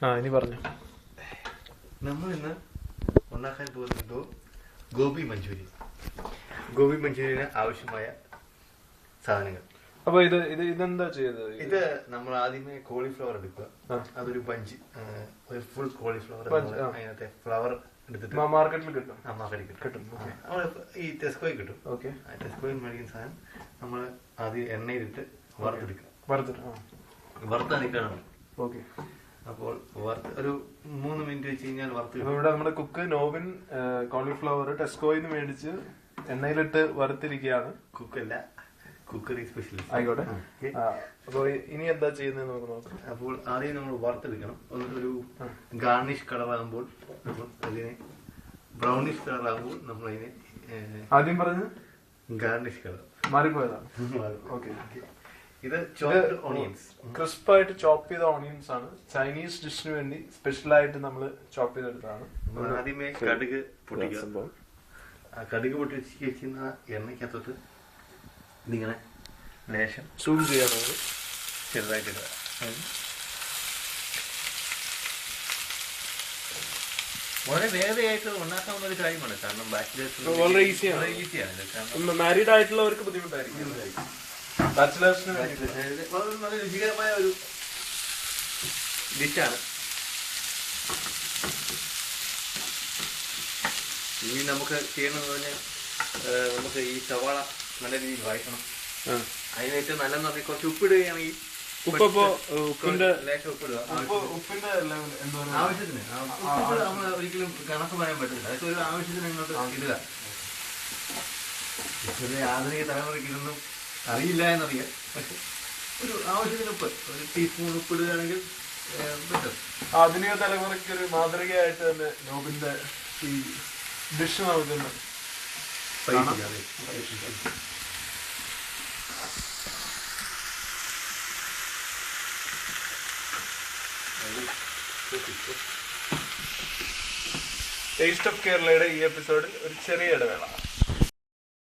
ഇനി പറഞ്ഞു. നമ്മൾ ഇന്ന് ഉണ്ടാക്കാൻ പോകുന്നത് ഗോബി മഞ്ചൂരിയൻ. ഗോബി മഞ്ചൂരിയന് ആവശ്യമായ സാധനങ്ങൾ. അപ്പൊ ഇതെന്താ ചെയ്തത്? ഇത് നമ്മൾ ആദ്യമേ കോളിഫ്ലവർ എടുക്കുക. അതൊരു ബഞ്ച്, ഒരു ഫുൾ കോളിഫ്ലവർ അതിനകത്തെ ഫ്ലവർ എടുത്തിട്ട് മാർക്കറ്റിൽ കിട്ടും. മാർക്കറ്റിൽ കിട്ടും. ഈ ടെസ്കോയിൽ കിട്ടും. ടെസ്കോയിൽ മേടിക്കുന്ന സാധനം നമ്മൾ ആദ്യം എണ്ണയിലിട്ട് വറുത്തെടുക്കുക. വറുത്തെടുക്കണം. ഓക്കെ. അപ്പോൾ ഒരു 3 മിനിറ്റ് വെച്ച് കഴിഞ്ഞാൽ വറുത്ത്. ഇവിടെ നമ്മുടെ കുക്ക് നോവിൻ കോളിഫ്ലവർ ടെസ്കോയിൽ നിന്ന് മേടിച്ച് എണ്ണയിലിട്ട് വറുത്തിരിക്കുകയാണ്. കുക്കല്ല, കുക്കറി സ്പെഷ്യലിസ്റ്റ്. ആയിക്കോട്ടെ. അപ്പൊ ഇനി എന്താ ചെയ്യുന്നത് നമുക്ക് നോക്കാം. അപ്പോൾ ആദ്യം നമ്മൾ വറുത്തെടുക്കണം. ഒരു ഗാർണിഷ് കളറാകുമ്പോൾ അതിനെ ബ്രൗണിഷ് കളറാകുമ്പോൾ നമ്മൾ അതിനെ ആദ്യം പറഞ്ഞ് ഗാർണിഷ് കളർ മാറിപ്പോയതാണ്. ഓക്കെ. ഇത് ചോപ്ഡ് ഓണിയൻസ്, ക്രിസ്പ് ആയിട്ട് ചോപ്പ് ചെയ്ത ഓണിയൻസ് ആണ്. ചൈനീസ് ഡിഷിന് വേണ്ടി സ്പെഷ്യൽ ആയിട്ട് നമ്മൾ ചോപ്പ് ചെയ്തെടുത്താണ്. ആദ്യമേ കടുക് പൊട്ടിക്കുക. കടുക് പൊട്ടിച്ച് വെച്ചിരുന്ന എണ്ണയ്ക്കകത്തോട്ട് ഇതിങ്ങനെ ലേശം സൂം ചെയ്യാറുണ്ട്, ചെറുതായിട്ട് ഇടുക. വളരെ വേഗതയായിട്ട് ഉണ്ടാക്കാവുന്ന ഒരു കാര്യമാണ്. കാരണം ബാച്ചിലേഴ്സ് വളരെ ഈസിയാണ്. മാരീഡ് ആയിട്ടുള്ളവർക്ക് ബുദ്ധിമുട്ടായിരിക്കും. ബാച്ചിലേഴ്സിന് വളരെ രുചികരമായ ഒരു ഡിഷാണ്. ഇനി നമുക്ക് ചെയ്യണമെന്ന് പറഞ്ഞാൽ നമുക്ക് ഈ സവാള നല്ല രീതിയിൽ വായിക്കണം. അതിന് ഏറ്റവും നല്ലതെന്ന് പറഞ്ഞാൽ കുറച്ച് ഉപ്പിടുകയാണെങ്കിൽ ഉപ്പിന്റെ ലേശം ഉപ്പിടുക. ഉപ്പിന്റെ ആവശ്യത്തിന് നമ്മൾ ഒരിക്കലും കണക്ക് പറയാൻ പറ്റില്ല. അതൊക്കെ ഒരു ആവശ്യത്തിന് ഇങ്ങോട്ട് ഇടുക. ആധുനിക തലമുറയ്ക്ക് ഇതൊന്നും അറിയില്ല എന്നറിയാം. പക്ഷെ ഒരു ആവശ്യത്തിന് ഉപ്പ്, ഒരു ടീസ്പൂൺ ഉപ്പിടുകയാണെങ്കിൽ പറ്റും. ആധുനിക തലമുറയ്ക്ക് ഒരു മാതൃകയായിട്ട് തന്നെ നോബിന്റെ ഈ ഡിഷ് നമുക്ക് ടേസ്റ്റ് ഓഫ് കേരളയുടെ ഈ എപ്പിസോഡിൽ ഒരു ചെറിയ ഇടവേള.